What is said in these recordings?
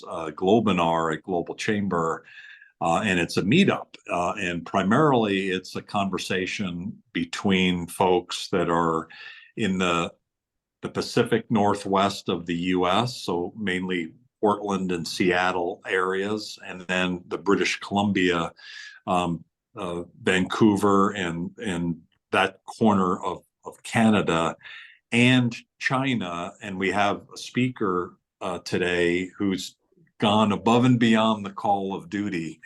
is Globinar at Global Chamber, and it's a meetup. And primarily, it's a conversation between folks that are in the Pacific Northwest of the U.S., so mainly Portland and Seattle areas, and then the British Columbia, Vancouver, and that corner of Canada, and China. And we have a speaker today who's gone above and beyond the call of duty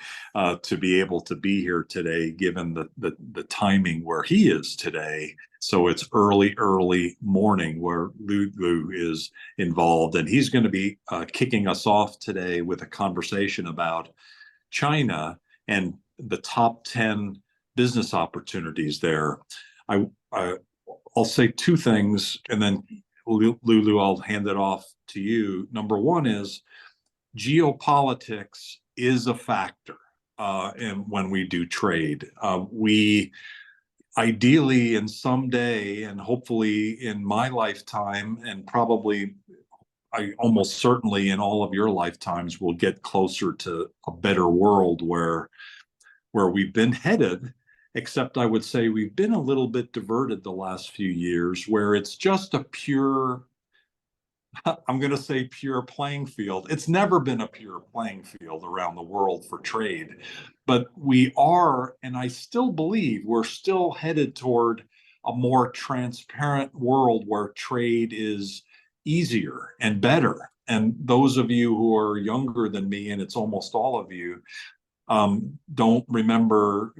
to be able to be here today, given the timing where he is today. So it's early morning where Lulu is involved, and he's going to be kicking us off today with a conversation about China and the top 10 business opportunities there. I'll say two things, and then Lulu, I'll hand it off to you. Number one is geopolitics is a factor and when we do trade. We ideally, in someday, and hopefully in my lifetime, and probably I almost certainly in all of your lifetimes, will get closer to a better world where we've been headed. Except I would say we've been a little bit diverted the last few years, where it's just a pure, I'm going to say pure playing field. It's never been a pure playing field around the world for trade, but we are, and I still believe we're still headed toward a more transparent world where trade is easier and better. And those of you who are younger than me, and it's almost all of you, don't remember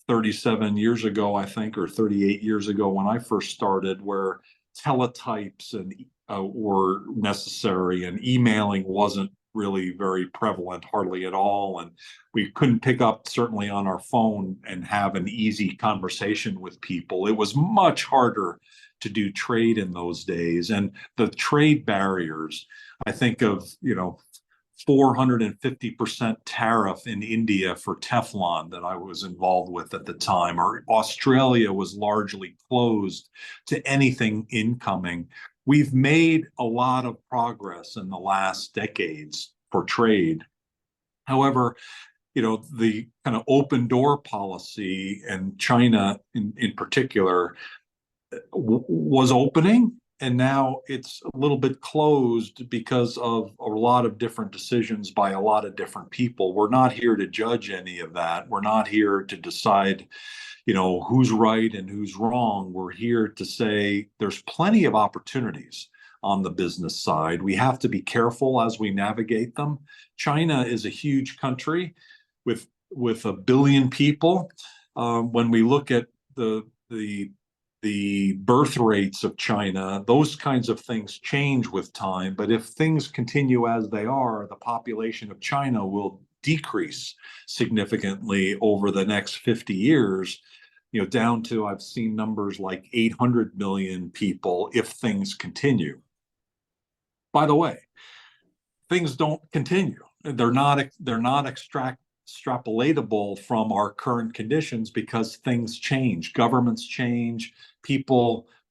37 years ago, I think, or 38 years ago when I first started, where teletypes and were necessary, and emailing wasn't really very prevalent, hardly at all, and we couldn't pick up certainly on our phone and have an easy conversation with people. It was much harder to do trade in those days, and the trade barriers, I think of 450% tariff in India for Teflon that I was involved with at the time, or Australia was largely closed to anything incoming. We've made a lot of progress in the last decades for trade. However, the kind of open door policy, and China in particular was opening, and now it's a little bit closed because of a lot of different decisions by a lot of different people. We're not here to judge any of that. We're not here to decide, who's right and who's wrong. We're here to say there's plenty of opportunities on the business side. We have to be careful as we navigate them. China is a huge country with 1 billion people. When we look at the birth rates of China, those kinds of things change with time. But if things continue as they are, the population of China will decrease significantly over the next 50 years, down to, I've seen numbers like 800 million people if things continue. By the way, things don't continue. They're not extrapolatable from our current conditions, because things change, governments change,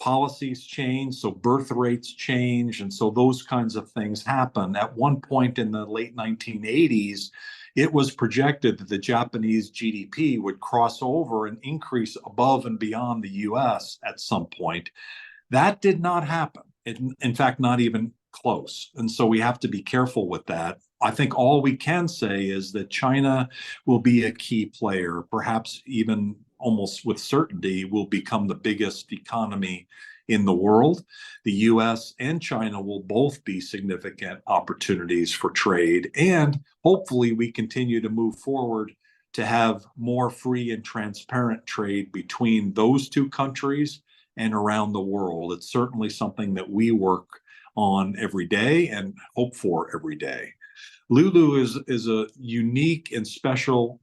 policies change, so birth rates change, and so those kinds of things happen. At one point in the late 1980s, it was projected that the Japanese GDP would cross over and increase above and beyond the US at some point. That did not happen. In fact, not even close. And so we have to be careful with that. I think all we can say is that China will be a key player, perhaps even almost with certainty will become the biggest economy in the world. The US and China will both be significant opportunities for trade, and hopefully we continue to move forward to have more free and transparent trade between those two countries and around the world. It's certainly something that we work on every day and hope for every day. Lulu is a unique and special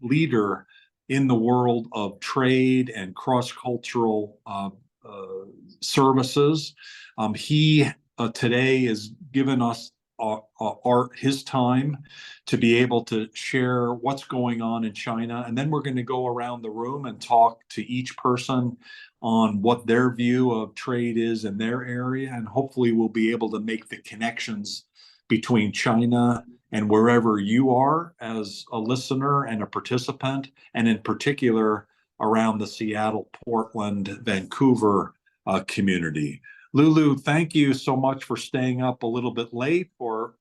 leader in the world of trade and cross-cultural services. He today has given us his time to be able to share what's going on in China. And then we're going to go around the room and talk to each person on what their view of trade is in their area. And hopefully we'll be able to make the connections between China and wherever you are as a listener and a participant, and in particular around the Seattle, Portland, Vancouver community. Lulu, thank you so much for staying up a little bit late or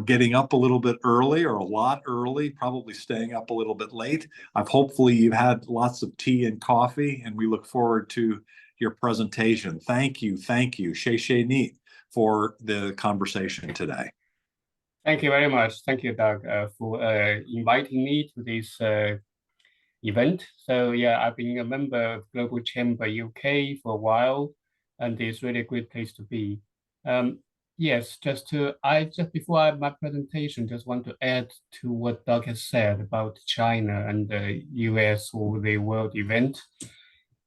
getting up a little bit early or a lot early, probably staying up a little bit late. Hopefully you've had lots of tea and coffee, and we look forward to your presentation. Thank you, Xie Xie Ni, for the conversation today. Thank you very much. Thank you, Doug, for inviting me to this event. So yeah, I've been a member of Global Chamber UK for a while, and it's really a great place to be. Yes, just before my presentation, just want to add to what Doug has said about China and the US or the world event.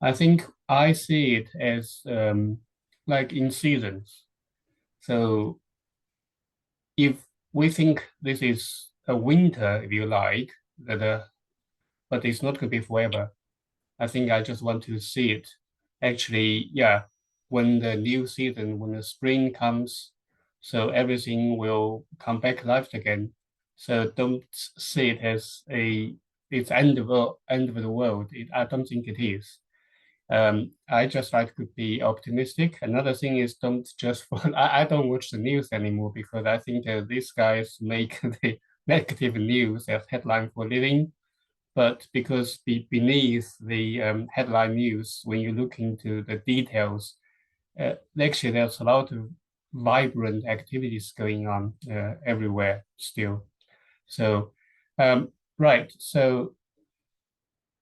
I think I see it as like in seasons. So if we think this is a winter, if you like, but it's not going to be forever. I think I just want to see it. Actually, yeah, when the new season, when the spring comes, so everything will come back life again. So don't see it as it's end of the world. I don't think it is. I just like to be optimistic. Another thing is don't just I don't watch the news anymore because I think these guys make the negative news as headline for living. But because beneath the headline news, when you look into the details, actually there's a lot of vibrant activities going on everywhere still. So, right, so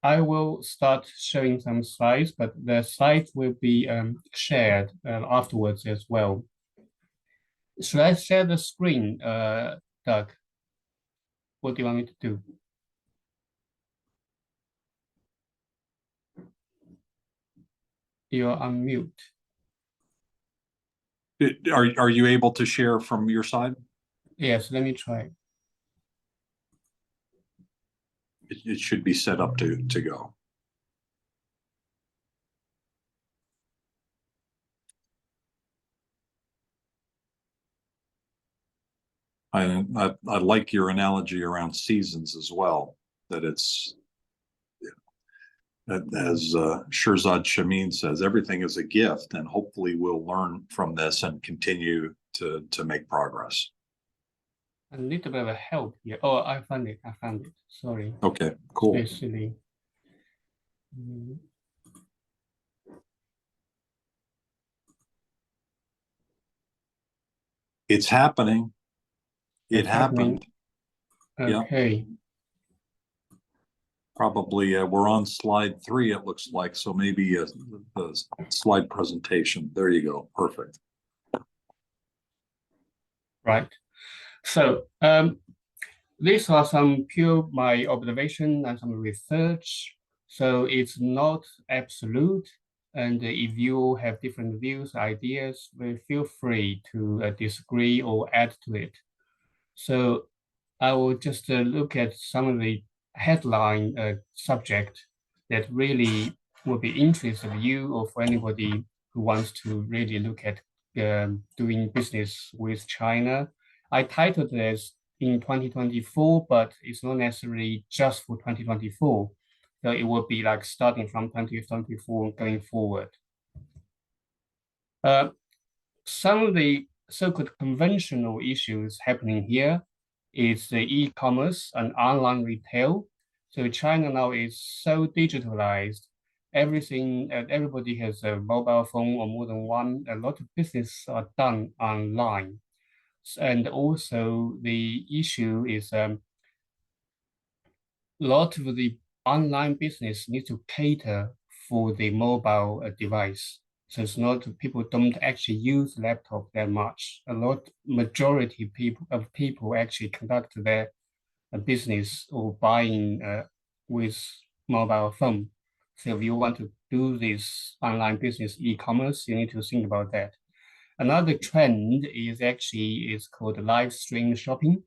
I will start showing some slides, but the slides will be shared afterwards as well. Should I share the screen, Doug? What do you want me to do? You're on mute. Are you able to share from your side? Yes, let me try. It should be set up to go. I like your analogy around seasons as well, that it's, as Shirzad Chamine says, everything is a gift, and hopefully we'll learn from this and continue to make progress. A little bit of a help here. Oh, I found it. Sorry. Okay, cool. Especially. It's happening. It happened. Okay. Yep. Probably we're on slide 3, it looks like. So maybe the slide presentation. There you go. Perfect. Right. So these are some pure my observation and some research. So it's not absolute. And if you have different views, ideas, feel free to disagree or add to it. So I will just look at some of the headline subject that really will be interest of you or for anybody who wants to really look at doing business with China. I titled this in 2024, but it's not necessarily just for 2024. So it will be like starting from 2024 going forward. Some of the so-called conventional issues happening here is the e-commerce and online retail. So China now is so digitalized. Everybody has a mobile phone or more than one. A lot of business are done online. And also the issue is a lot of the online business needs to cater for the mobile device. So it's not, people don't actually use laptop that much. Majority of people actually conduct their business or buying with mobile phone. So if you want to do this online business e-commerce, you need to think about that. Another trend is called live stream shopping.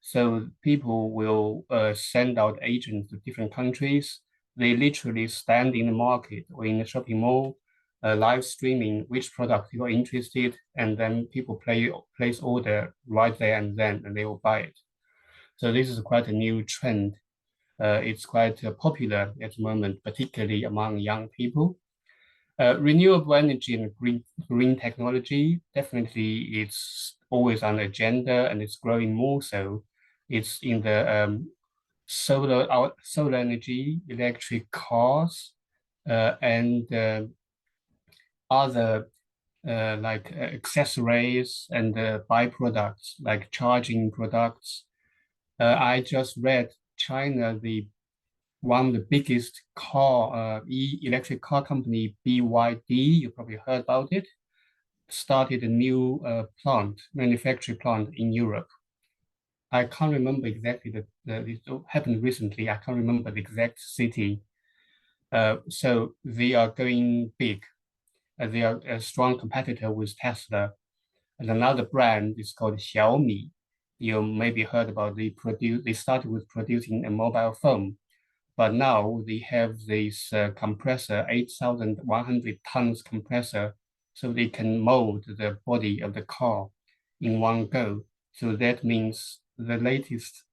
So people will send out agents to different countries. They literally stand in the market or in the shopping mall live streaming which product you are interested, and then people place order right there and then, and they will buy it. So this is quite a new trend. It's quite popular at the moment, particularly among young people. Renewable energy and green technology, definitely it's always on the agenda and it's growing more so. It's in the solar energy, electric cars, and other like accessories and byproducts like charging products. I just read China, one of the biggest electric car company, BYD, you probably heard about it, started a new manufacturing plant in Europe. I can't remember exactly this happened recently. I can't remember the exact city. So they are going big. They are a strong competitor with Tesla. And another brand is called Xiaomi. You maybe heard about they started with producing a mobile phone, but now they have this compressor, 8,100 tons compressor, so they can mold the body of the car in one go. So that means the latest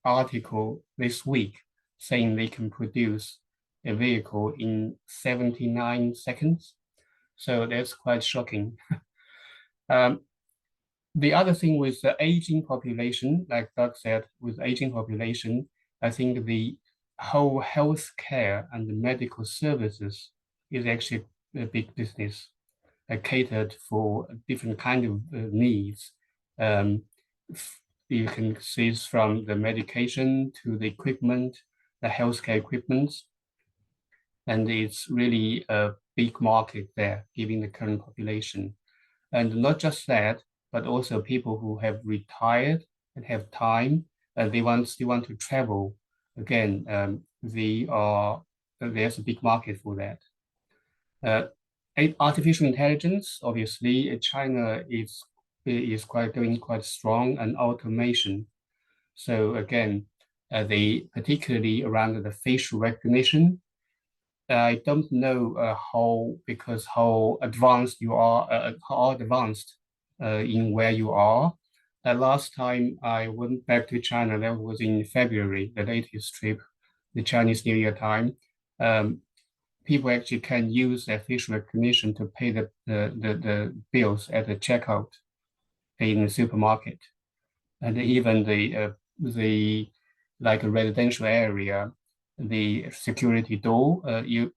article this week saying they can produce a vehicle in 79 seconds. So that's quite shocking. The other thing with the aging population, like Doug said, with aging population, I think the whole healthcare and the medical services is actually a big business, catered for different kind of needs. You can see from the medication to the equipment, the healthcare equipment, and it's really a big market there, given the current population. And not just that, but also people who have retired and have time and they want to travel. Again, there's a big market for that. Artificial intelligence, obviously, China is going quite strong, and automation. So again, they particularly around the facial recognition. I don't know how advanced you are, how advanced in where you are. Last time I went back to China, that was in February, the latest trip, the Chinese New Year time. People actually can use their facial recognition to pay the bills at the checkout in the supermarket, and even the like a residential area, the security door.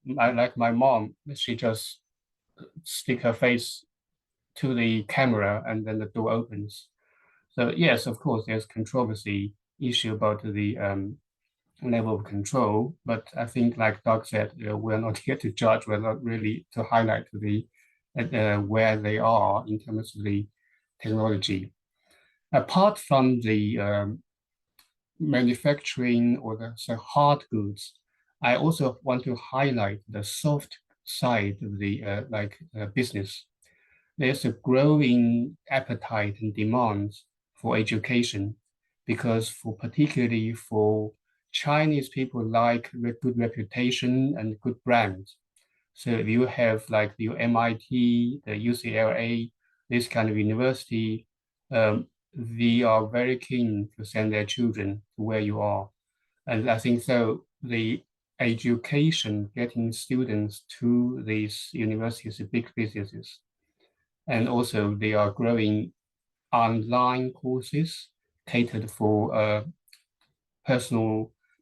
Like my mom, she just stick her face to the camera and then the door opens. So yes, of course, there's controversy issue about the level of control, but I think, like Doug said, we're not here to judge. We're not really to highlight where they are in terms of the technology. Apart from the manufacturing or the hard goods, I also want to highlight the soft side of the business. There's a growing appetite and demand for education because particularly for Chinese people like good reputation and good brands. So if you have like the MIT, the UCLA, this kind of university, they are very keen to send their children to where you are. And I think so the education, getting students to these universities are big businesses. And also they are growing online courses catered for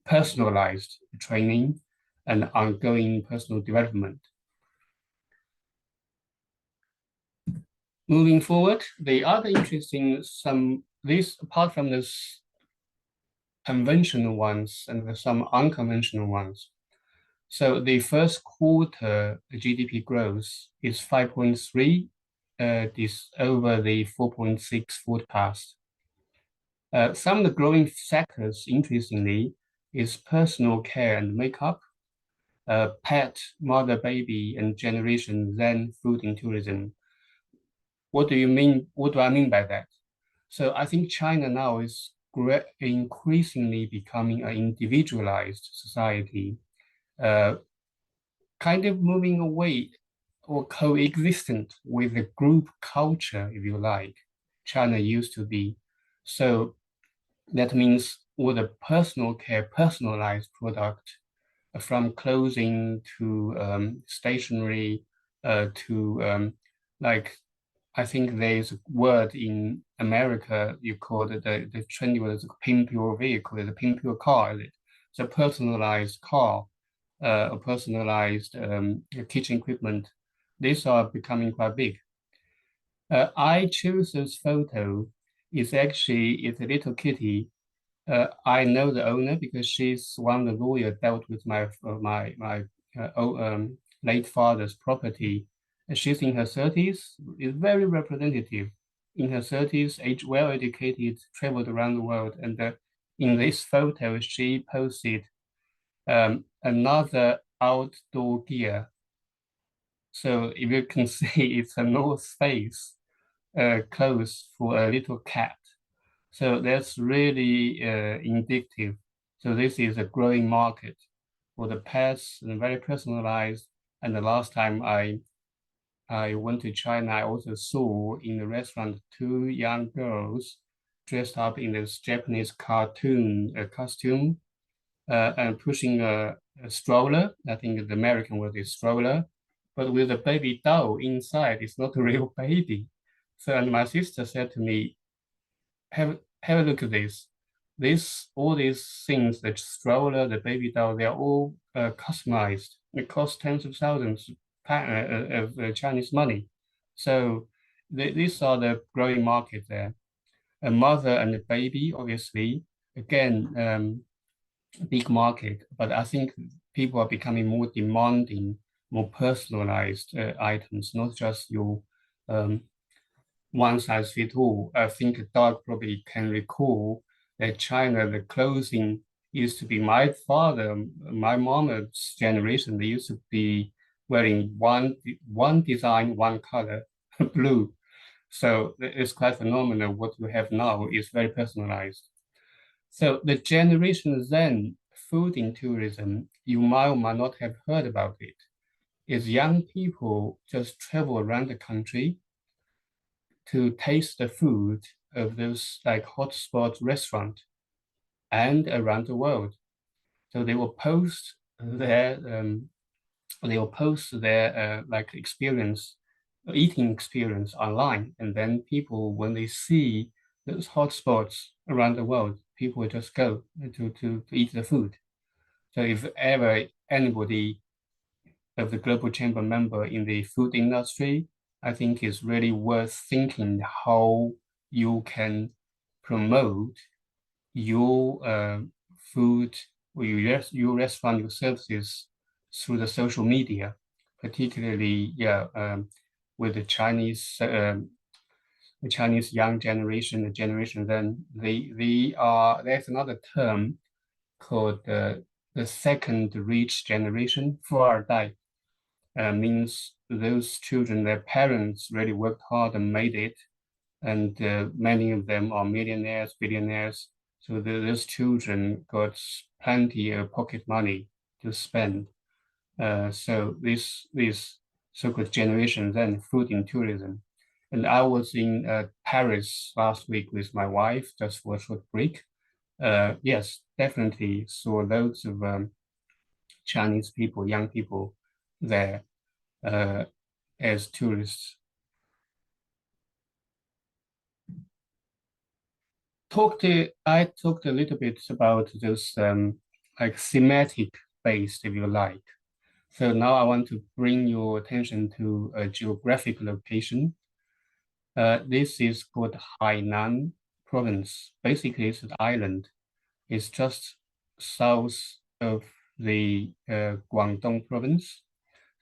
personalized training and ongoing personal development. Moving forward, the other interesting apart from this conventional ones and some unconventional ones. So the first quarter GDP growth is 5.3, this over the 4.6 forecast. Some of the growing sectors, interestingly, is personal care and makeup, pet, mother, baby, and Generation Zen food and tourism. What do you mean? What do I mean by that? So I think China now is increasingly becoming an individualized society, kind of moving away or coexistent with the group culture, if you like, China used to be. So that means all the personal care, personalized product, from clothing to stationery to like I think there's a word in America you call it the trendy word is pure vehicle, the pure car, is it? So personalized car, a personalized kitchen equipment. These are becoming quite big. I chose this photo. It's a little kitty. I know the owner because she's one of the lawyer dealt with my late father's property. She's in her 30s, is very representative. In her 30s, age well educated, traveled around the world, and in this photo, she posted another outdoor gear. So if you can see, it's a North Face clothes for a little cat. So that's really indicative. So this is a growing market for the pets and very personalized. And the last time I went to China, I also saw in the restaurant two young girls dressed up in this Japanese cartoon costume and pushing a stroller. I think the American word is stroller, but with a baby doll inside. It's not a real baby. So, and my sister said to me, have a look at this. All these things, the stroller, the baby doll, they're all customized. It costs tens of thousands of Chinese money. So these are the growing market there. A mother and a baby, obviously, again, big market. But I think people are becoming more demanding, more personalized items, not just your um, one size fits all. I think Doug probably can recall that China, the clothing used to be my father, my mom's generation, they used to be wearing one design, one color, blue. So it's quite phenomenal. What we have now is very personalized. So the generation then, food in tourism, you might or might not have heard about it, is young people just travel around the country to taste the food of those like hotspot restaurant and around the world. So they will post their like experience, eating experience online, and then people when they see those hotspots around the world, people will just go to eat the food. So if ever anybody of the Global Chamber member in the food industry, I think it's really worth thinking how you can promote your food or your restaurant, your services through the social media, particularly with the Chinese young generation, the generation then there's another term called the second rich generation, 富二代 means those children, their parents really worked hard and made it, and many of them are millionaires, billionaires. So those children got plenty of pocket money to spend. So this so-called generation then food in tourism. And I was in Paris last week with my wife just for a short break. Yes, definitely saw loads of Chinese people, young people there as tourists. I talked a little bit about those like thematic based, if you like. So now I want to bring your attention to a geographic location. This is called Hainan province. Basically, it's an island. It's just south of the Guangdong province.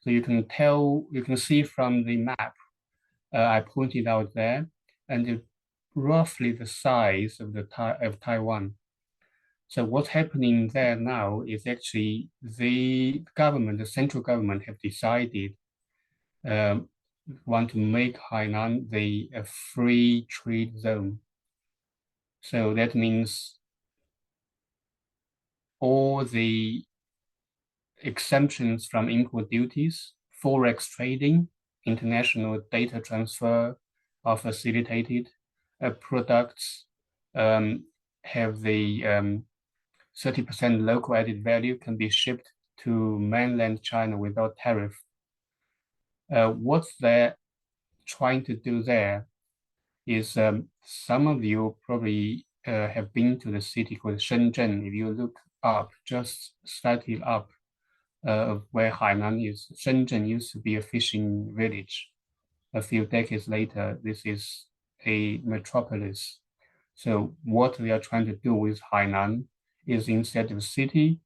So you can see from the map I pointed out there, and roughly the size of of Taiwan. So what's happening there now is actually the government, the central government, have decided um, want to make Hainan a free trade zone. So that means all the exemptions from import duties, forex trading, international data transfer are facilitated. Products have the 30% local added value can be shipped to mainland China without tariff. What they're trying to do there is some of you probably have been to the city called Shenzhen. If you look up, just slightly up of where Hainan is, Shenzhen used to be a fishing village. A few decades later, this is a metropolis. So what we are trying to do with Hainan is instead of city,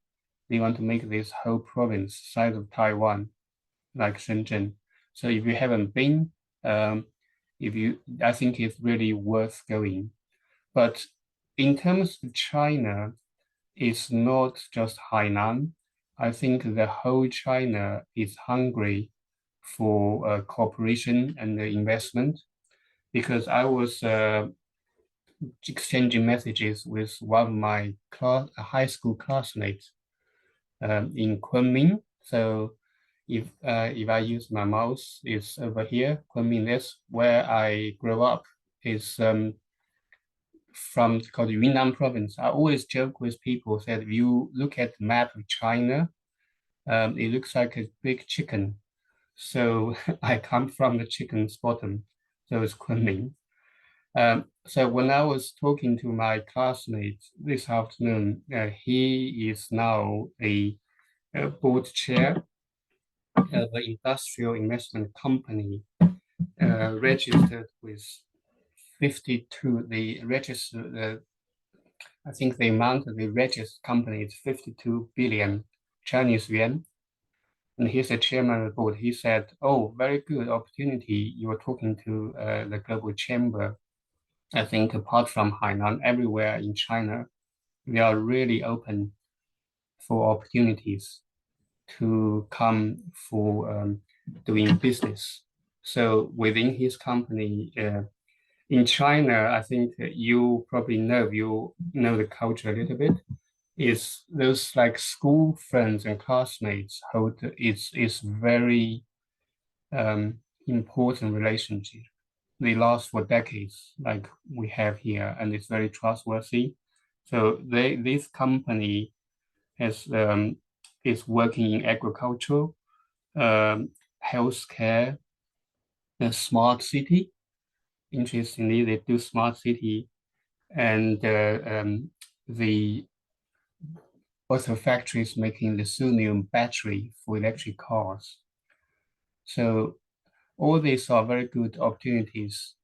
they want to make this whole province size of Taiwan, like Shenzhen. So if you haven't been, I think it's really worth going. But in terms of China, it's not just Hainan. I think the whole China is hungry for cooperation and investment, because I was exchanging messages with one of my high school classmates in Kunming. So if I use my mouse, it's over here, Kunming. That's where I grew up. It's from called Yunnan province. I always joke with people that if you look at the map of China, it looks like a big chicken. So I come from the chicken's bottom. So it's Kunming. So when I was talking to my classmate this afternoon, he is now a board chair of an industrial investment company registered with 52. I think the amount of the registered company is 52 billion Chinese yuan. And he's the chairman of the board. He said, "Oh, very good opportunity. You were talking to the Global Chamber. I think apart from Hainan, everywhere in China, we are really open for opportunities to come for doing business." So within his company, in China, I think you probably you know the culture a little bit. Is those like school friends and classmates hold it's very important relationship. They last for decades, like we have here, and it's very trustworthy. So this company has is working in agriculture, healthcare, and smart city. Interestingly, they do smart city, and the also factories making lithium battery for electric cars. So all these are very good opportunities.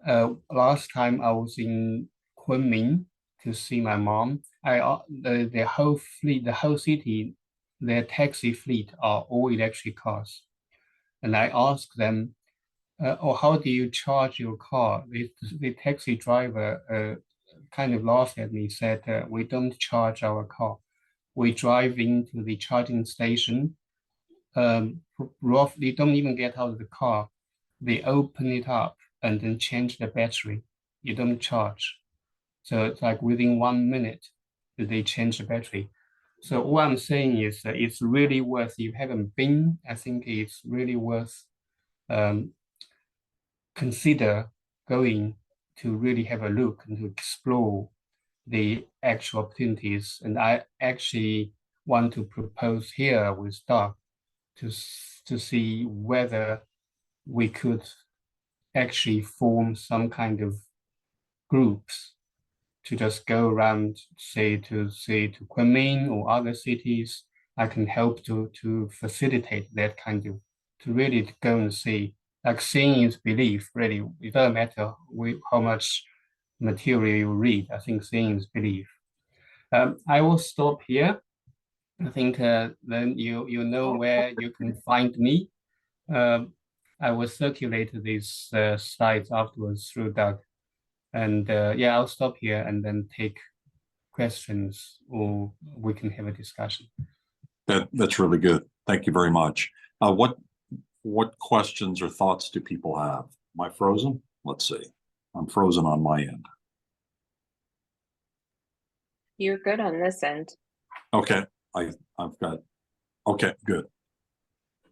Last time I was in Kunming to see my mom. The whole fleet, the whole city, their taxi fleet are all electric cars, and I asked them, "Oh, how do you charge your car?" The taxi driver kind of laughed at me, said, "We don't charge our car. We drive into the charging station. Roughly, don't even get out of the car. They open it up and then change the battery. You don't charge. So it's like within 1 minute, they change the battery." So what I'm saying is that it's really worth, if you haven't been, I think it's really worth consider going to really have a look and to explore the actual opportunities. And I actually want to propose here with Doug to see whether we could actually form some kind of groups to just go around, say to Kunming or other cities. I can help to facilitate that kind of, to really go and see. Like seeing is belief, really. It doesn't matter how much material you read. I think seeing is belief. I will stop here. I think then you know where you can find me. I will circulate these slides afterwards through Doug. And yeah, I'll stop here and then take questions, or we can have a discussion. That's really good. Thank you very much. What questions or thoughts do people have? Am I frozen? Let's see. I'm frozen on my end. You're good on this end. Okay, I've got. Okay, good.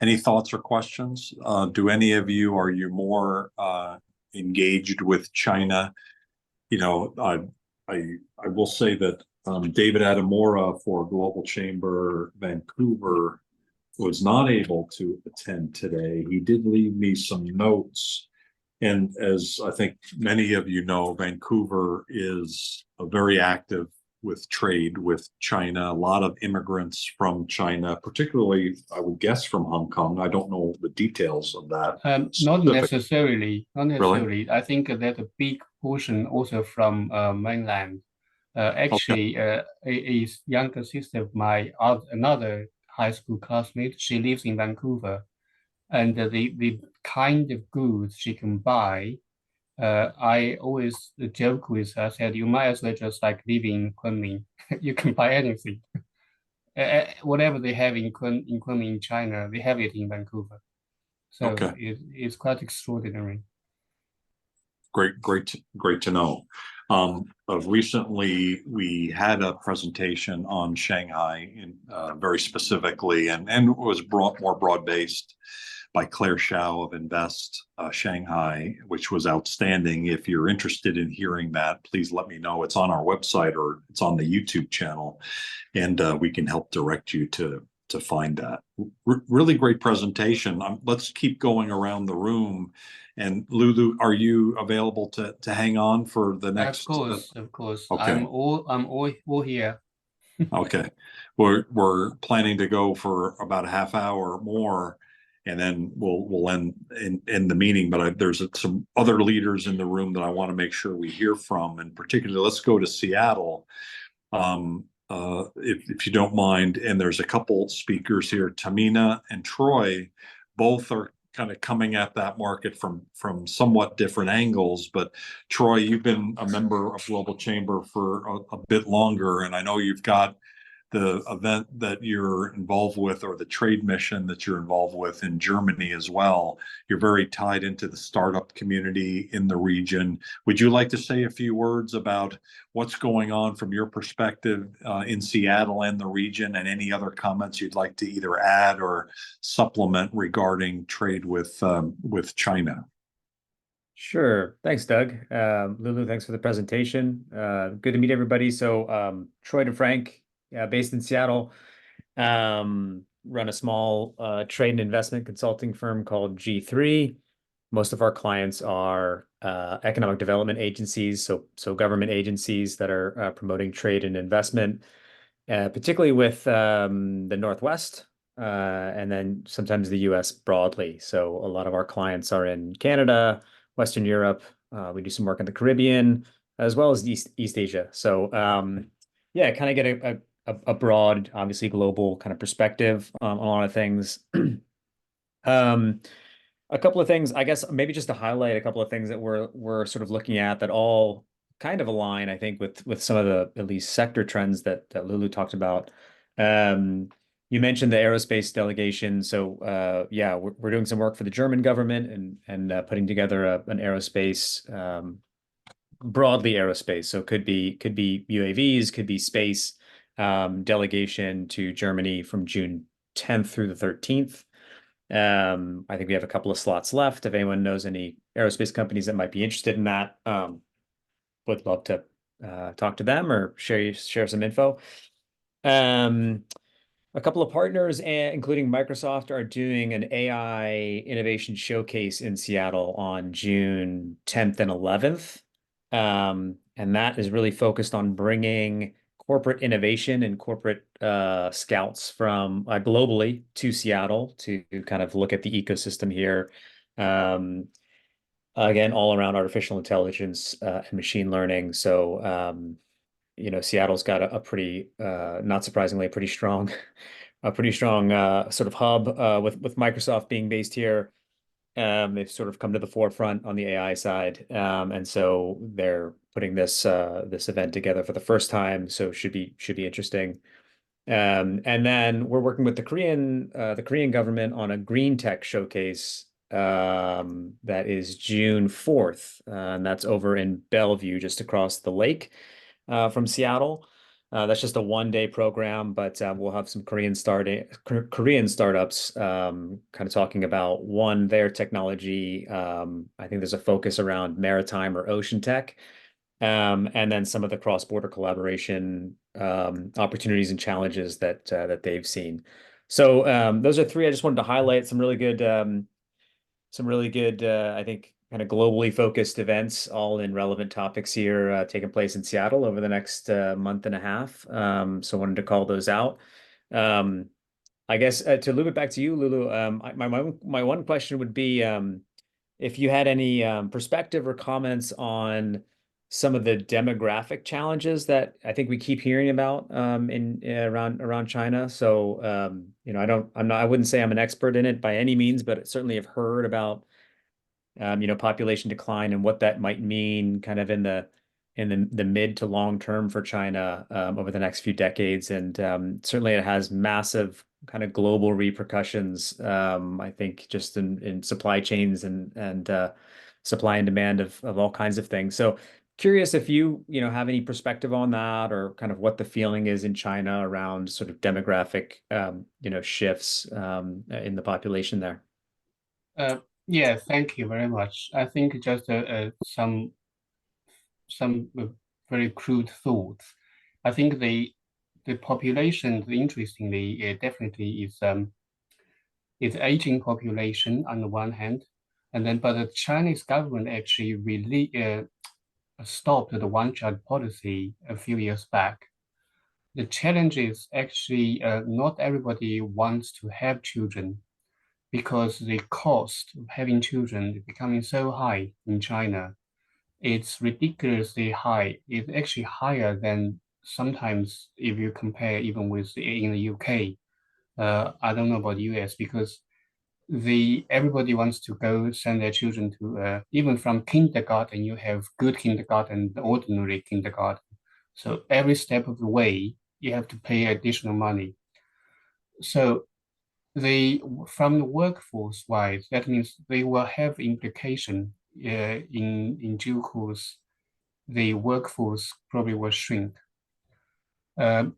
Any thoughts or questions? Do any of you, are you more engaged with China? You know, I will say that David Adamora for Global Chamber Vancouver was not able to attend today. He did leave me some notes. And as I think many of you know, Vancouver is a very active with trade with China. A lot of immigrants from China, particularly, I would guess, from Hong Kong. I don't know the details of that Not specific. necessarily, not Really? necessarily. I think there's a big portion also from mainland. Okay. Actually, a younger sister of my another high school classmate, she lives in Vancouver, and the kind of goods she can buy, I always joke with her, I said, you might as well just like live in Kunming. You can buy anything. Whatever they have in Kunming in China, they have it in Vancouver. So Okay. it's quite extraordinary. Great to know. Recently, we had a presentation on Shanghai, very specifically, and it was more broad-based by Claire Shao of Invest Shanghai, which was outstanding. If you're interested in hearing that, please let me know. It's on our website or it's on the YouTube channel, and we can help direct you to find that. Really great presentation. Let's keep going around the room. And Lulu, are you available to hang on for the next? Of course. Okay, I'm all here. okay. We're planning to go for about a half hour more, and then we'll end in the meeting. But there's some other leaders in the room that I want to make sure we hear from. And particularly, let's go to Seattle. If you don't mind, and there's a couple speakers here, Tamina and Troy, both are kind of coming at that market from somewhat different angles. But Troy, you've been a member of Global Chamber for a bit longer, and I know you've got the event that you're involved with or the trade mission that you're involved with in Germany as well. You're very tied into the startup community in the region. Would you like to say a few words about what's going on from your perspective in Seattle and the region, and any other comments you'd like to either add or supplement regarding trade with China? Sure. Thanks, Doug. Lulu, thanks for the presentation. Good to meet everybody. So, Troy DeFrank, based in Seattle, run a small trade and investment consulting firm called G3. Most of our clients are economic development agencies, so government agencies that are promoting trade and investment, particularly with the Northwest, and then sometimes the US broadly. So a lot of our clients are in Canada, Western Europe. We do some work in the Caribbean as well as East Asia. So yeah, kind of get a broad, obviously global kind of perspective on a lot of things. A couple of things, I guess, maybe just to highlight a couple of things that we're sort of looking at that all kind of align, I think, with some of the at least sector trends that Lulu talked about. You mentioned the aerospace delegation, so yeah, we're doing some work for the German government and putting together an aerospace, broadly aerospace. So could be UAVs, could be space, delegation to Germany from June 10th through the 13th. I think we have a couple of slots left. If anyone knows any aerospace companies that might be interested in that, would love to talk to them or share some info. A couple of partners, including Microsoft, are doing an AI innovation showcase in Seattle on June 10th and 11th. And that is really focused on bringing corporate innovation and corporate scouts from globally to Seattle to kind of look at the ecosystem here. Again, all around artificial intelligence and machine learning. So, you know, Seattle's got a pretty, not surprisingly, a pretty strong sort of hub with Microsoft being based here. They've sort of come to the forefront on the AI side, and so they're putting this event together for the first time. So should be interesting. And then we're working with the Korean government on a green tech showcase that is June 4th, and that's over in Bellevue, just across the lake from Seattle. That's just a 1-day program, but we'll have some Korean startups kind of talking about their technology. I think there's a focus around maritime or ocean tech, and then some of the cross-border collaboration opportunities and challenges that they've seen. So those are three I just wanted to highlight. Some really good, I think, kind of globally focused events, all in relevant topics here, taking place in Seattle over the next month and a half. So I wanted to call those out. I guess to loop it back to you, Lulu, my one question would be if you had any perspective or comments on some of the demographic challenges that I think we keep hearing about in around China. So I wouldn't say I'm an expert in it by any means, but certainly have heard about population decline and what that might mean kind of in the mid to long term for China over the next few decades. And certainly it has massive kind of global repercussions, I think, just in supply chains and supply and demand of all kinds of things. So curious if you have any perspective on that, or kind of what the feeling is in China around sort of demographic shifts in the population there. Yeah, thank you very much. I think just some very crude thoughts. I think the population, interestingly, definitely is aging population on the one hand, and then but the Chinese government actually really stopped the one-child policy a few years back. The challenge is actually not everybody wants to have children, because the cost of having children is becoming so high in China. It's ridiculously high. It's actually higher than sometimes if you compare even with in the UK. I don't know about US, because everybody wants to go send their children to even from kindergarten. You have good kindergarten, the ordinary kindergarten. So every step of the way you have to pay additional money. So from the workforce wise, that means they will have implication in due course. The workforce probably will shrink. At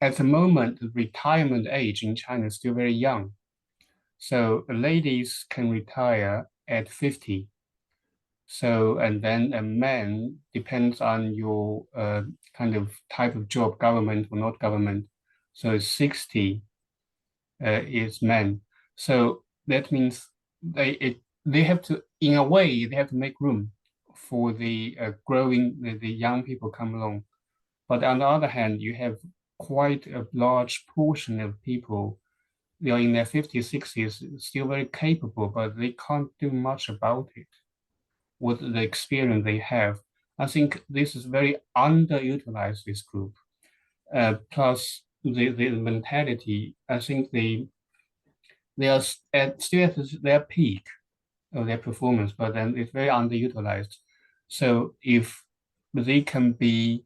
the moment, the retirement age in China is still very young. So ladies can retire at 50. So, and then a man depends on your kind of type of job, government or not government. So 60 is men. So that means they have to, in a way, they have to make room for the growing, the young people come along. But on the other hand, you have quite a large portion of people, they are in their 50s, 60s, still very capable, but they can't do much about it with the experience they have. I think this is very underutilized, this group. Plus the mentality, I think they are still at their peak of their performance, but then it's very underutilized. So if they can be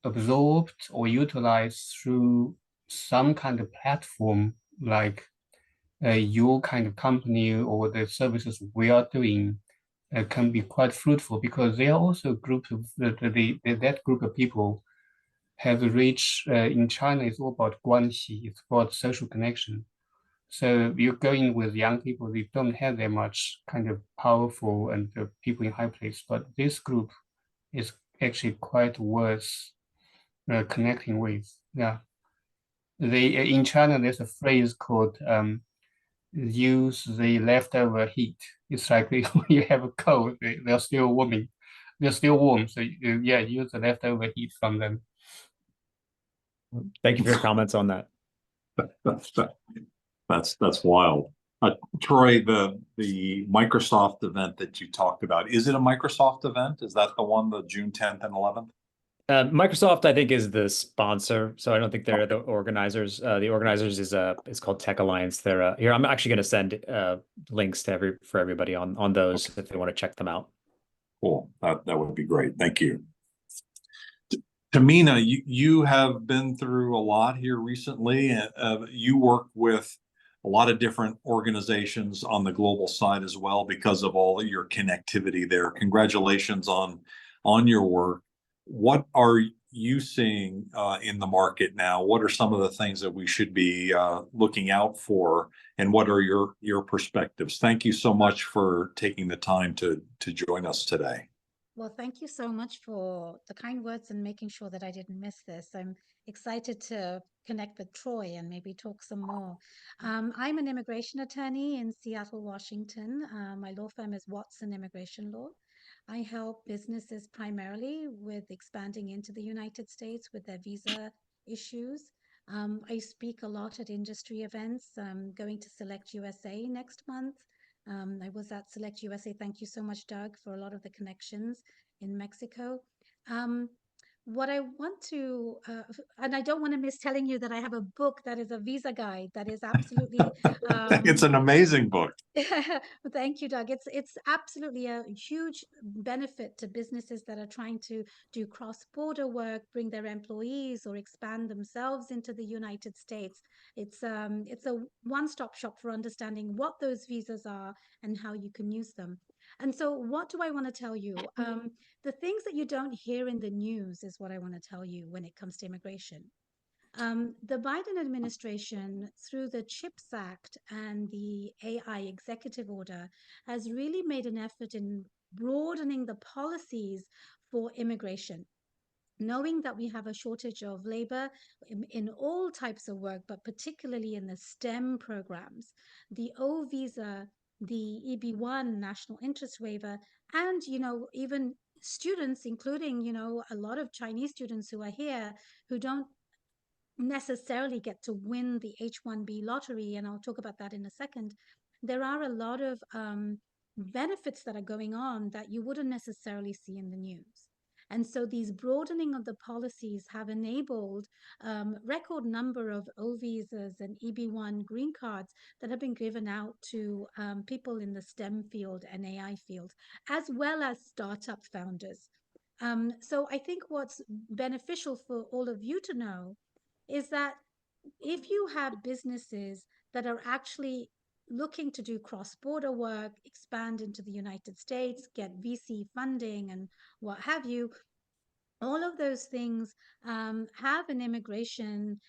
absorbed or utilized through some kind of platform, like your kind of company or the services we are doing, can be quite fruitful, because they are also a group of that group of people have reached in China. It's all about guanxi, it's about social connection. So you're going with young people, they don't have that much kind of powerful and people in high place, but this group is actually quite worth connecting with. Yeah. In China, there's a phrase called use the leftover heat. It's like when you have a cold, they're still warming, they're still warm. So yeah, use the leftover heat from them. Thank you for your comments on that. That's wild. Troy, the Microsoft event that you talked about, is it a Microsoft event? Is that the one, the June 10th and 11th? Microsoft, I think, is the sponsor, so I don't think they're the organizers. The organizers is called Tech Alliance. They're here. I'm actually going to send links to for everybody on those if they want to check them out. Cool. That would be great. Thank you. Tamina, you have been through a lot here recently. You work with a lot of different organizations on the global side as well because of all of your connectivity there. Congratulations on your work. what are you seeing in the market now? What are some of the things that we should be looking out for, and what are your perspectives? Thank you so much for taking the time to join us today. Well, thank you so much for the kind words and making sure that I didn't miss this. I'm excited to connect with Troy and maybe talk some more. I'm an immigration attorney in Seattle, Washington. My law firm is Watson Immigration Law. I help businesses primarily with expanding into the United States with their visa issues. I speak a lot at industry events. I'm going to Select USA next month. I was at Select USA. Thank you so much, Doug, for a lot of the connections in Mexico. What I want to, and I don't want to miss telling you that I have a book that is a visa guide that is absolutely. It's an amazing book. Thank you, Doug. It's absolutely a huge benefit to businesses that are trying to do cross-border work, bring their employees, or expand themselves into the United States. It's a one-stop shop for understanding what those visas are and how you can use them. And so, what do I want to tell you? The things that you don't hear in the news is what I want to tell you when it comes to immigration. The Biden administration, through the CHIPS Act and the AI executive order, has really made an effort in broadening the policies for immigration. Knowing that we have a shortage of labor in all types of work, but particularly in the STEM programs, the O visa, the EB1 national interest waiver, and even students, including a lot of Chinese students who are here who don't necessarily get to win the H-1B lottery, and I'll talk about that in a second. There are a lot of benefits that are going on that you wouldn't necessarily see in the news. And so these broadening of the policies have enabled record number of O visas and EB1 green cards that have been given out to people in the STEM field and AI field, as well as startup founders. So I think what's beneficial for all of you to know is that if you have businesses that are actually looking to do cross-border work, expand into the United States, get VC funding and what have you, all of those things have an immigration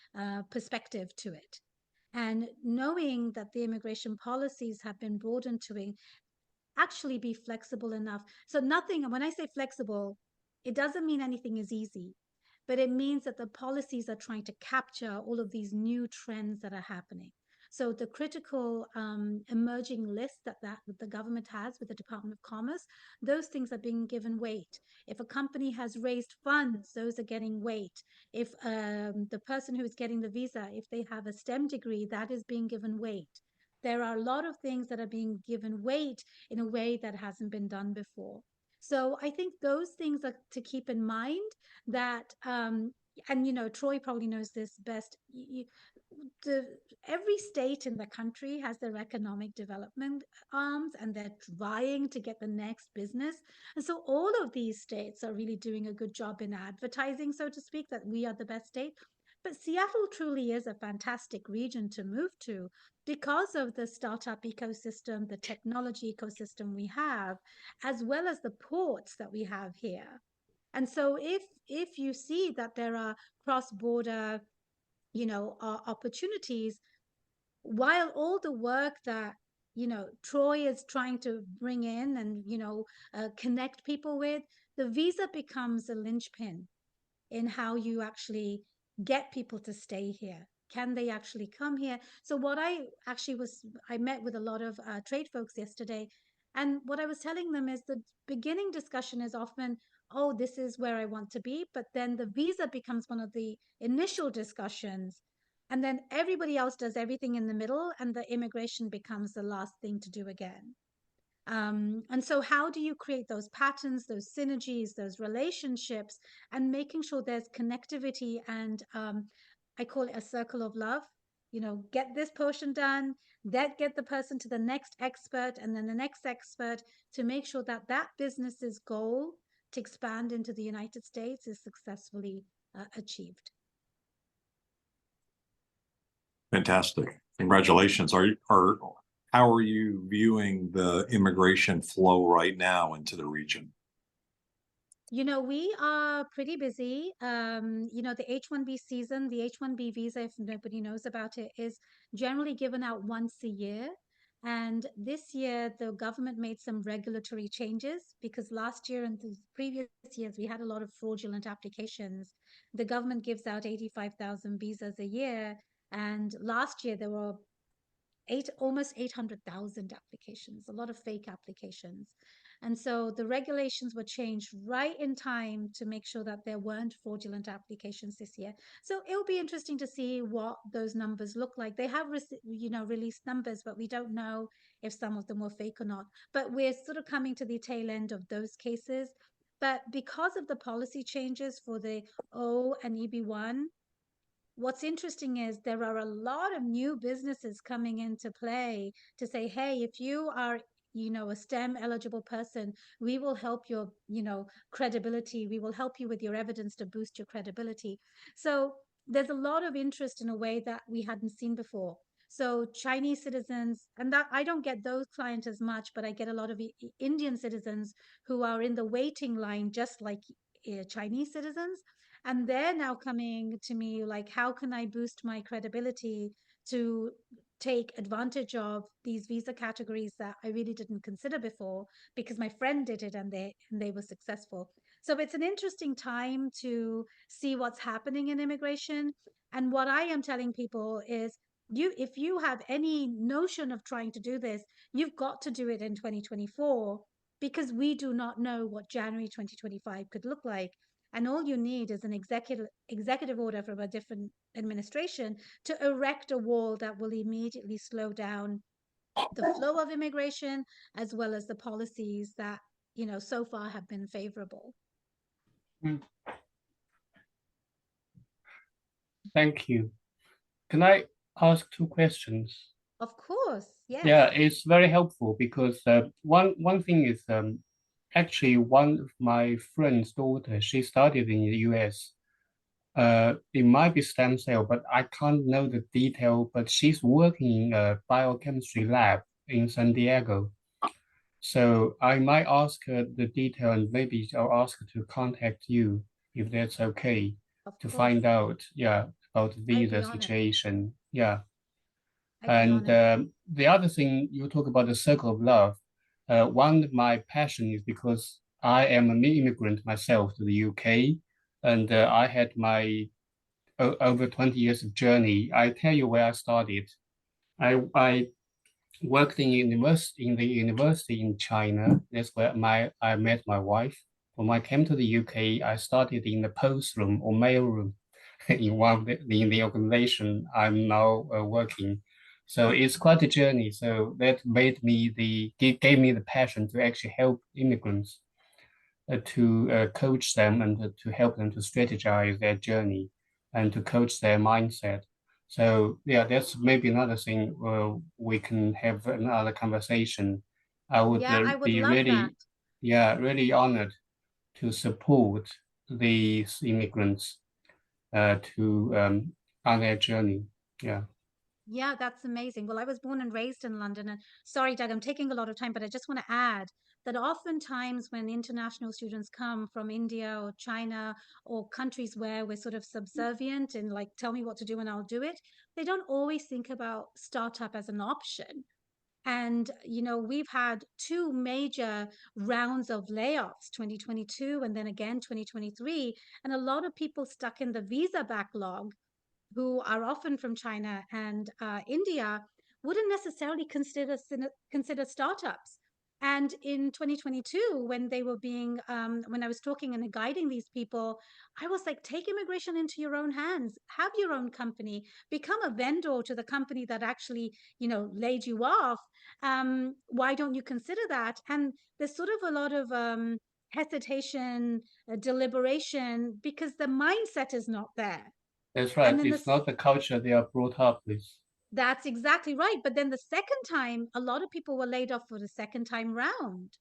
perspective to it. And knowing that the immigration policies have been broadened to actually be flexible enough. So nothing, when I say flexible, it doesn't mean anything is easy, but it means that the policies are trying to capture all of these new trends that are happening. So the critical emerging list that the government has with the Department of Commerce, those things are being given weight. If a company has raised funds, those are getting weight. If the person who is getting the visa, if they have a STEM degree, that is being given weight. There are a lot of things that are being given weight in a way that hasn't been done before. So I think those things are to keep in mind that, and Troy probably knows this best. Every state in the country has their economic development arms, and they're trying to get the next business. And so all of these states are really doing a good job in advertising, so to speak, that we are the best state. But Seattle truly is a fantastic region to move to because of the startup ecosystem, the technology ecosystem we have, as well as the ports that we have here. And so if you see that there are cross-border, opportunities, while all the work that Troy is trying to bring in and connect people with, the visa becomes a linchpin in how you actually get people to stay here. Can they actually come here? So what I met with a lot of trade folks yesterday, and what I was telling them is the beginning discussion is often, oh, this is where I want to be, but then the visa becomes one of the initial discussions, and then everybody else does everything in the middle, and the immigration becomes the last thing to do again. And so how do you create those patterns, those synergies, those relationships, and making sure there's connectivity and I call it a circle of love. Get this portion done, get the person to the next expert and then the next expert to make sure that that business's goal to expand into the United States is successfully achieved. Fantastic. Congratulations. How are you viewing the immigration flow right now into the region? You know, we are pretty busy. You know, the H-1B season, the H-1B visa, if nobody knows about it, is generally given out once a year. And this year, the government made some regulatory changes because last year and the previous years, we had a lot of fraudulent applications. The government gives out 85,000 visas a year. And last year, there were almost 800,000 applications, a lot of fake applications. And so the regulations were changed right in time to make sure that there weren't fraudulent applications this year. So it'll be interesting to see what those numbers look like. They have, you know, released numbers, but we don't know if some of them were fake or not. But we're sort of coming to the tail end of those cases. But because of the policy changes for the O and EB1, what's interesting is there are a lot of new businesses coming into play to say, hey, if you are, you know, a STEM eligible person, we will help your, you know, credibility. We will help you with your evidence to boost your credibility. So there's a lot of interest in a way that we hadn't seen before. So Chinese citizens, and that I don't get those clients as much, but I get a lot of Indian citizens who are in the waiting line, just like Chinese citizens, and they're now coming to me like, how can I boost my credibility to take advantage of these visa categories that I really didn't consider before because my friend did it and they were successful. So it's an interesting time to see what's happening in immigration. And what I am telling people is, if you have any notion of trying to do this, you've got to do it in 2024 because we do not know what January 2025 could look like. And all you need is an executive order from a different administration to erect a wall that will immediately slow down the flow of immigration as well as the policies that, you know, so far have been favorable. Mm. Thank you. Can I ask two questions? Of course, yes. Yeah, it's very helpful because one thing is actually one of my friend's daughter, she studied in the US. It might be stem cell, but I can't know the detail. But she's working in a biochemistry lab in San Diego. So I might ask her the detail, and maybe I'll ask her to contact you if that's okay, Of to course. find out, yeah, about the I'd be visa honored. situation. Yeah. I'd be And honored. the other thing you talk about the circle of love. One of my passion is because I am an immigrant myself to the UK, and I had my over 20 years of journey. I tell you where I started. I worked in the university in China. That's where I met my wife. When I came to the UK, I started in the post room or mail room in in the organization I'm now working. So it's quite a journey. So that gave me the passion to actually help immigrants, to coach them and to help them to strategize their journey and to coach their mindset. So yeah, that's maybe another thing we can have another conversation. I would Yeah, I would be love that. really honored to support these immigrants on their journey. Yeah. Yeah, that's amazing. Well, I was born and raised in London. And sorry, Doug, I'm taking a lot of time, but I just want to add that oftentimes when international students come from India or China or countries where we're sort of subservient and like, tell me what to do and I'll do it, they don't always think about startup as an option. And, you know, we've had two major rounds of layoffs, 2022 and then again 2023. And a lot of people stuck in the visa backlog who are often from China and India wouldn't necessarily consider startups. And in 2022, when they were being, when I was talking and guiding these people, I was like, take immigration into your own hands, have your own company, become a vendor to the company that actually, you know, laid you off. Why don't you consider that? And there's sort of a lot of hesitation, deliberation, because the mindset is not there. That's And right. then It's not the culture they are brought up with. that's exactly right. But then the second time, a lot of people were laid off for the second time round.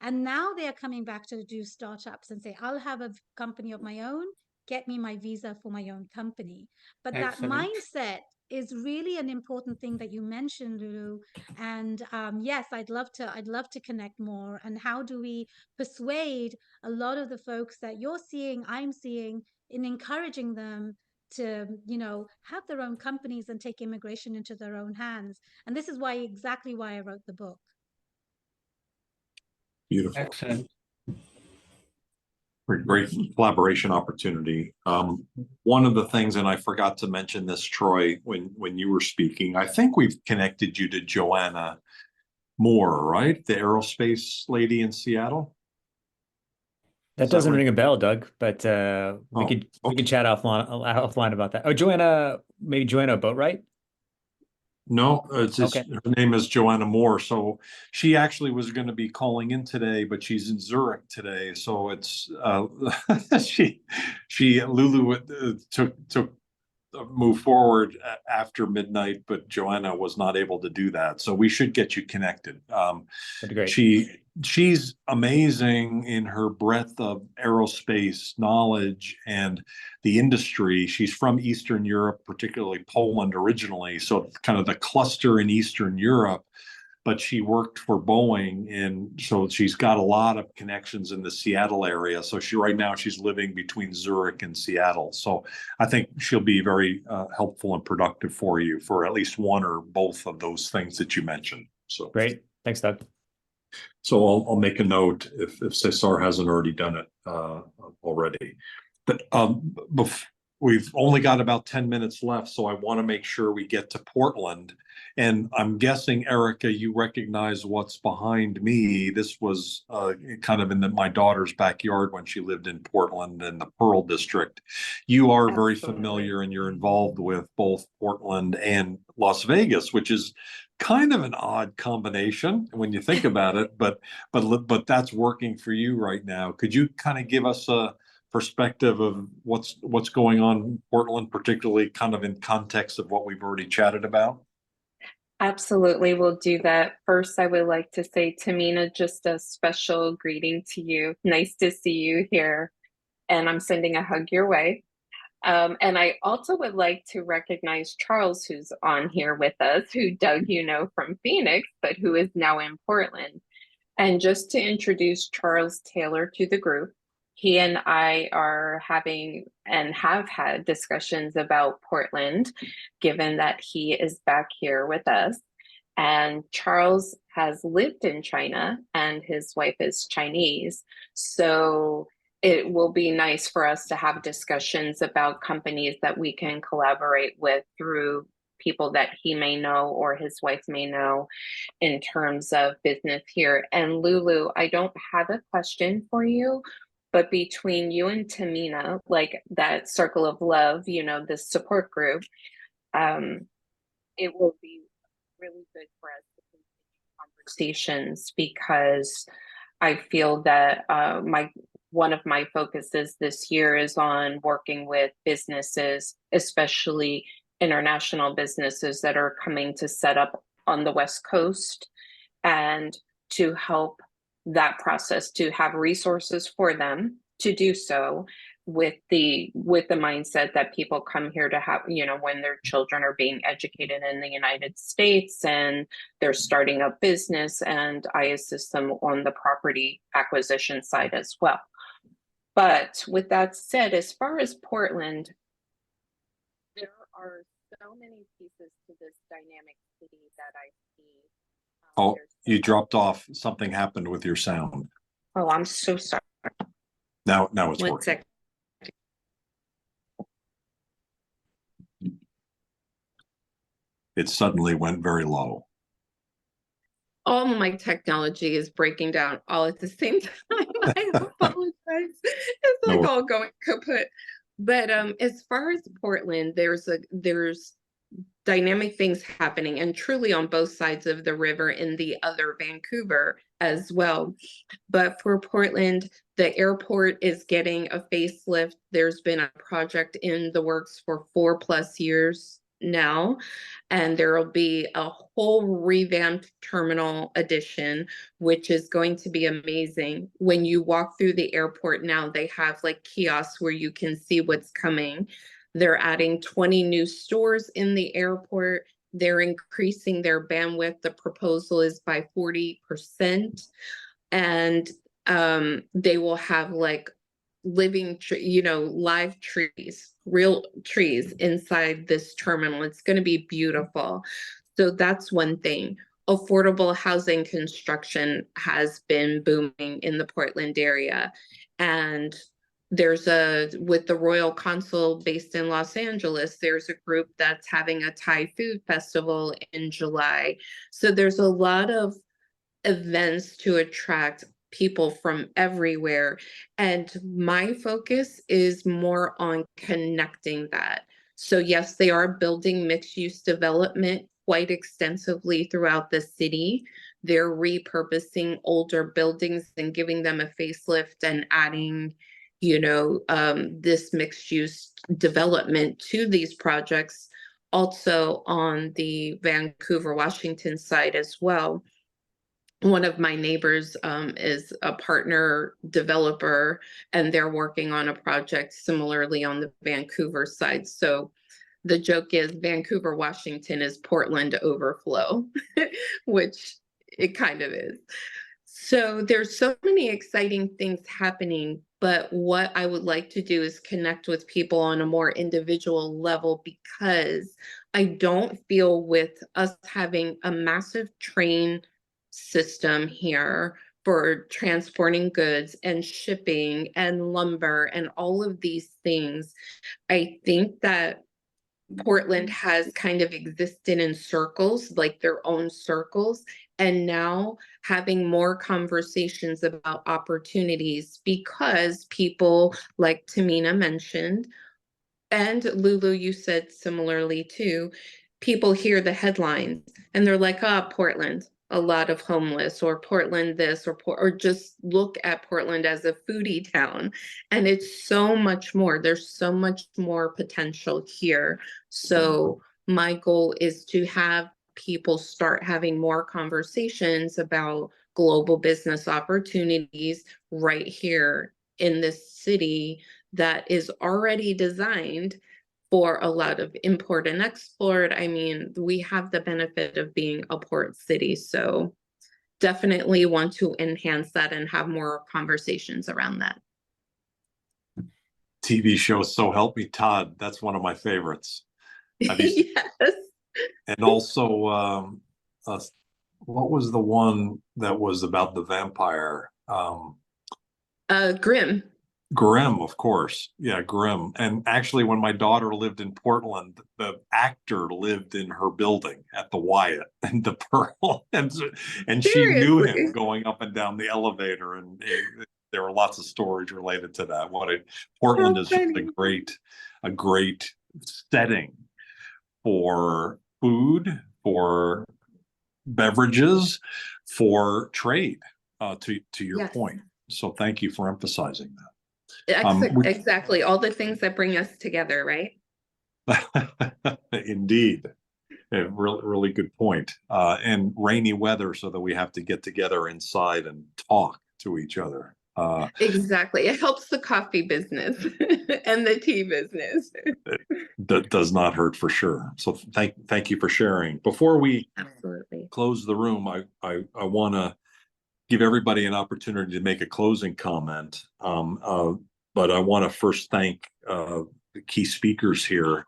And now they are coming back to do startups and say, I'll have a company of my own, get me my visa for my own company. But that Excellent. mindset is really an important thing that you mentioned, Lulu. And yes, I'd love to connect more. And how do we persuade a lot of the folks that you're seeing, I'm seeing, in encouraging them to, you know, have their own companies and take immigration into their own hands. And this is why, exactly why I wrote the book. Beautiful. Excellent. Great collaboration opportunity. One of the things, and I forgot to mention this, Troy, when you were speaking, I think we've connected you to Joanna Moore, right? The aerospace lady in Seattle. That Is that doesn't right? ring a bell, Doug, but we Oh, could okay. chat offline about that. Oh, Joanna, maybe Joanna Boatwright? No, it's Okay. her name is Joanna Moore. So she actually was going to be calling in today, but she's in Zurich today. So it's she Lulu took move forward after midnight, but Joanna was not able to do that. So we should get you connected. That'd be great. She's amazing in her breadth of aerospace knowledge and the industry. She's from Eastern Europe, particularly Poland originally, so kind of the cluster in Eastern Europe. But she worked for Boeing, and so she's got a lot of connections in the Seattle area. So right now she's living between Zurich and Seattle. So I think she'll be very helpful and productive for you for at least one or both of those things that you mentioned. So Great. Thanks, Doug. so I'll make a note if Cesar hasn't already done it already. But we've only got about 10 minutes left, so I want to make sure we get to Portland. And I'm guessing, Erica, you recognize what's behind me. This was kind of in my daughter's backyard when she lived in Portland in the Pearl District. You are very familiar and you're involved with both Portland and Las Vegas, which is kind of an odd combination when you think about it, but that's working for you right now. Could you kind of give us a perspective of what's going on in Portland, particularly kind of in context of what we've already chatted about? Absolutely, we'll do that. First, I would like to say, Tamina, just a special greeting to you. Nice to see you here, and I'm sending a hug your way. And I also would like to recognize Charles, who's on here with us, who Doug, you know, from Phoenix, but who is now in Portland. And just to introduce Charles Taylor to the group, he and I are having and have had discussions about Portland, given that he is back here with us. And Charles has lived in China and his wife is Chinese. So it will be nice for us to have discussions about companies that we can collaborate with through people that he may know or his wife may know in terms of business here. And Lulu, I don't have a question for you, but between you and Tamina, like that circle of love, you know, this support group, it will be really good for us to continue conversations, because I feel that one of my focuses this year is on working with businesses, especially international businesses that are coming to set up on the West Coast, and to help that process, to have resources for them to do so with the mindset that people come here to have, you know, when their children are being educated in the United States and they're starting a business, and I assist them on the property acquisition side as well. But with that said, as far as Portland, there are so many pieces to this dynamic city that I see. Oh, you dropped off. Something happened with your sound. Oh, I'm so sorry. Now it's One working. sec. It suddenly went very low. All my technology is breaking down all at the same time. I apologize. It's like all going kaput. But as far as Portland, there's dynamic things happening, and truly on both sides of the river in the other Vancouver as well. But for Portland, the airport is getting a facelift. There's been a project in the works for 4+ years now, and there will be a whole revamped terminal addition, which is going to be amazing. When you walk through the airport now, they have like kiosks where you can see what's coming. They're adding 20 new stores in the airport. They're increasing their bandwidth. The proposal is by 40%. And they will have like living live trees, real trees inside this terminal. It's going to be beautiful. So that's one thing. Affordable housing construction has been booming in the Portland area. And with the Royal Consul based in Los Angeles, there's a group that's having a Thai food festival in July. So there's a lot of events to attract people from everywhere. And my focus is more on connecting that. So yes, they are building mixed use development quite extensively throughout the city. They're repurposing older buildings and giving them a facelift and adding, this mixed use development to these projects. Also on the Vancouver, Washington side as well. One of my neighbors is a partner developer, and they're working on a project similarly on the Vancouver side. So the joke is Vancouver, Washington is Portland overflow, which it kind of is. So there's so many exciting things happening, but what I would like to do is connect with people on a more individual level, because I don't feel with us having a massive train system here for transporting goods and shipping and lumber and all of these things, I think that Portland has kind of existed in circles, like their own circles, and now having more conversations about opportunities, because people like Tamina mentioned, and Lulu, you said similarly too, people hear the headlines and they're like, Portland, a lot of homeless, or Portland this, or just look at Portland as a foodie town. And it's so much more. There's so much more potential here. So my goal is to have people start having more conversations about global business opportunities right here in this city that is already designed for a lot of import and export. I mean, we have the benefit of being a port city, so definitely want to enhance that and have more conversations around that. TV show So Help Me Todd, that's one of my favorites. Yes. And also, what was the one that was about the vampire? Grimm. Grimm, of course. Yeah, Grimm. And actually, when my daughter lived in Portland, the actor lived in her building at the Wyatt and the Pearl. And she knew him going up and down the elevator. And there were lots of stories related to that. Portland is just a great setting for food, for beverages, for trade, to your point. So thank you for emphasizing that. Exactly. All the things that bring us together, right? Indeed. A really good point. And rainy weather, so that we have to get together inside and talk to each other. Exactly. It helps the coffee business and the tea business. That does not hurt, for sure. So thank you for sharing. Before we Absolutely close the room, I want to give everybody an opportunity to make a closing comment. But I want to first thank the key speakers here.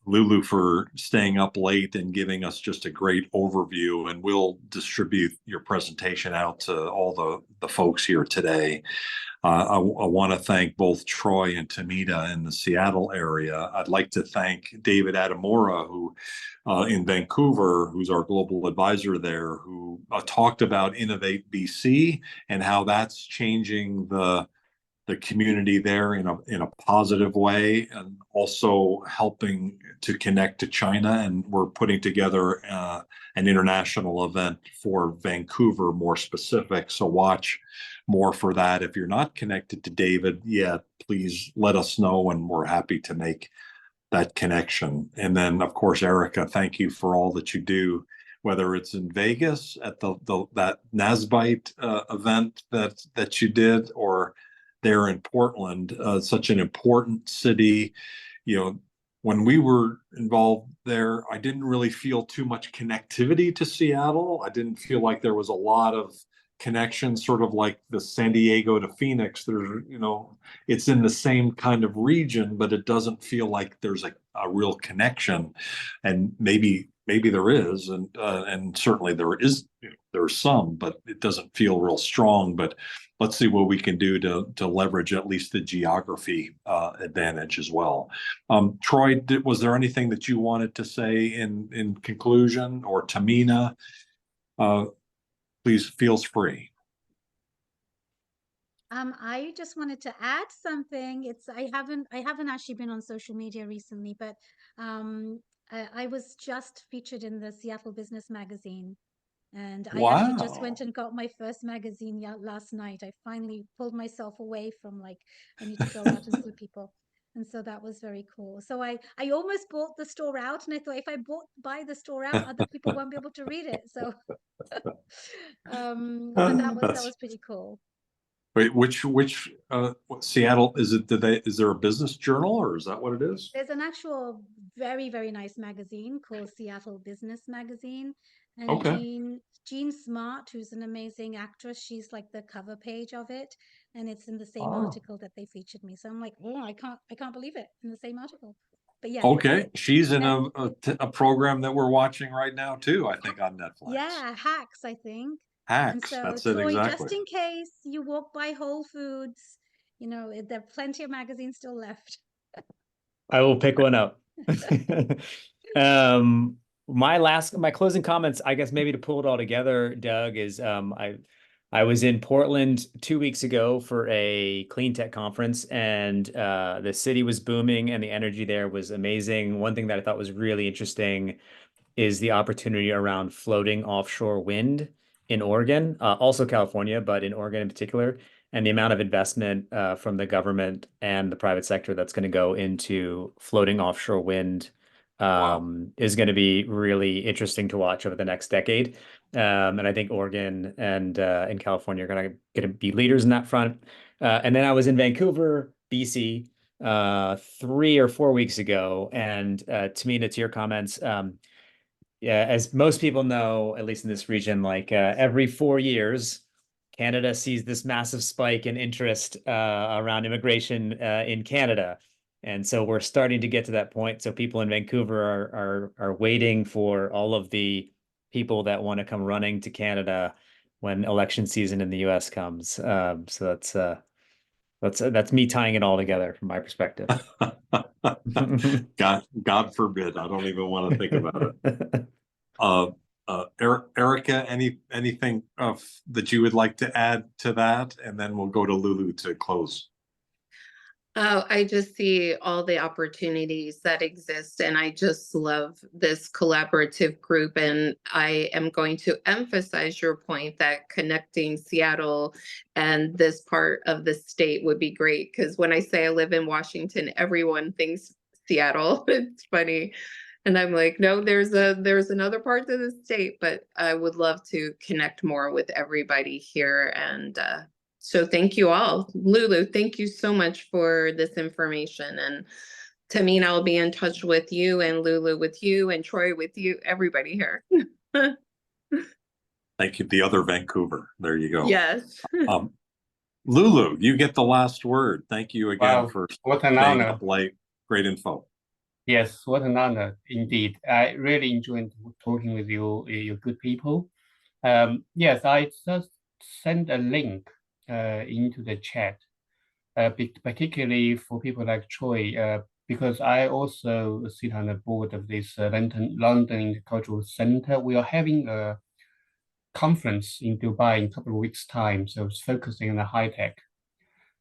Lulu, for staying up late and giving us just a great overview, and we'll distribute your presentation out to all the folks here today. I want to thank both Troy and Tamina in the Seattle area. I'd like to thank David Adamora, who in Vancouver, who's our global advisor there, who talked about Innovate BC and how that's changing the community there in a positive way, and also helping to connect to China. And we're putting together an international event for Vancouver, more specific. So watch more for that. If you're not connected to David yet, please let us know, and we're happy to make that connection. And then, of course, Erica, thank you for all that you do, whether it's in Vegas at that NASBITE event that you did, or there in Portland, such an important city. when we were involved there, I didn't really feel too much connectivity to Seattle. I didn't feel like there was a lot of connection, sort of like the San Diego to Phoenix. There's, it's in the same kind of region, but it doesn't feel like there's a real connection. And maybe there is, and certainly there are some, but it doesn't feel real strong. But let's see what we can do to leverage at least the geography advantage as well. Troy, was there anything that you wanted to say in conclusion, or Tamina? Please feels free. I just wanted to add something. I haven't actually been on social media recently, but I was just featured in the Seattle Business Magazine. And I actually just went and got my first magazine last night. I finally pulled myself away from like, I need to go out and see people. And so that was very cool. So I almost bought the store out, and I thought if I buy the store out, other people won't be able to read it. So but that was pretty cool. Wait, which Seattle is it? Is there a business journal, or is that what it is? There's an actual very, very nice magazine called Seattle Business Magazine. And Okay. Jean Smart, who's an amazing actress, she's like the cover page of it, and it's in the same Oh. article that they featured me. So I'm like, oh, I can't believe it, in the same article. But yeah. Okay, she's in a program that we're watching right now too, I think, on Netflix. Yeah, Hacks, I think. Hacks, And so, that's it, Troy, exactly. just in case you walk by Whole Foods, there are plenty of magazines still left. I will pick one up. My closing comments, I guess maybe to pull it all together, Doug, is I was in Portland 2 weeks ago for a clean tech conference, and the city was booming and the energy there was amazing. One thing that I thought was really interesting is the opportunity around floating offshore wind in Oregon, also California, but in Oregon in particular, and the amount of investment from the government and the private sector that's going to go into floating offshore wind is going to be really interesting to watch over the next decade. And I think Oregon and California are going to be leaders in that front. And then I was in Vancouver, BC, 3 or 4 weeks ago. And Tamina, to your comments, yeah, as most people know, at least in this region, like every 4 years, Canada sees this massive spike in interest around immigration in Canada. And so we're starting to get to that point. So people in Vancouver are waiting for all of the people that want to come running to Canada when election season in the US comes. So that's me tying it all together from my perspective. God forbid. I don't even want to think about it. Erica, anything that you would like to add to that? And then we'll go to Lulu to close. Oh, I just see all the opportunities that exist, and I just love this collaborative group. And I am going to emphasize your point that connecting Seattle and this part of the state would be great. Because when I say I live in Washington, everyone thinks Seattle. It's funny. And I'm like, no, there's another part of the state, but I would love to connect more with everybody here. And so thank you all. Lulu, thank you so much for this information. And Tamina, I'll be in touch with you, and Lulu with you, and Troy with you, everybody here. Thank you. The other Vancouver. There you go. Yes. Lulu, you get the last word. Thank you again for what an staying honor. up late. Great info. Yes, what an honor indeed. I really enjoyed talking with you, you good people. Yes, I just sent a link into the chat, particularly for people like Troy, because I also sit on the board of this London Intercultural Center. We are having a conference in Dubai in a couple of weeks' time, so it's focusing on the high tech.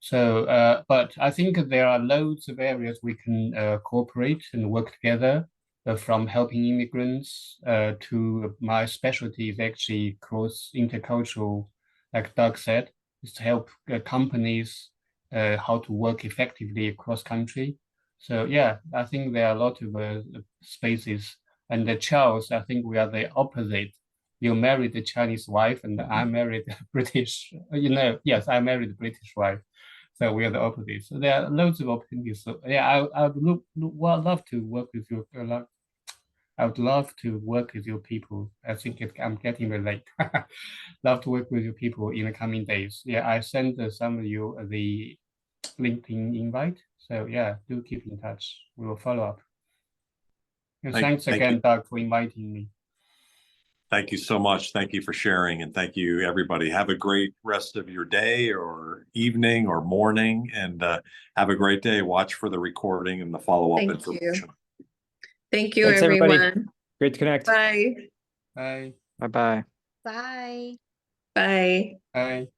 So, but I think there are loads of areas we can cooperate and work together, from helping immigrants to my specialty is actually cross intercultural, like Doug said, is to help companies how to work effectively across country. So yeah, I think there are a lot of spaces. And Charles, I think we are the opposite. You married a Chinese wife, and I married a British. Yes, I married a British wife. So we are the opposite. So there are loads of opportunities. So yeah, I would love to work with you. I would love to work with your people. I think I'm getting very late. Love to work with your people in the coming days. Yeah, I sent some of you the LinkedIn invite. So yeah, do keep in touch. We will follow up. And thanks thank again, you. Doug, for inviting me. Thank you so much. Thank you for sharing, and thank you, everybody. Have a great rest of your day or evening or morning, and have a great day. Watch for the recording and the follow-up Thank information. you. Thank you, Thanks, everybody. everyone. Great to connect. Bye. Bye. Bye-bye. Bye. Bye. Bye.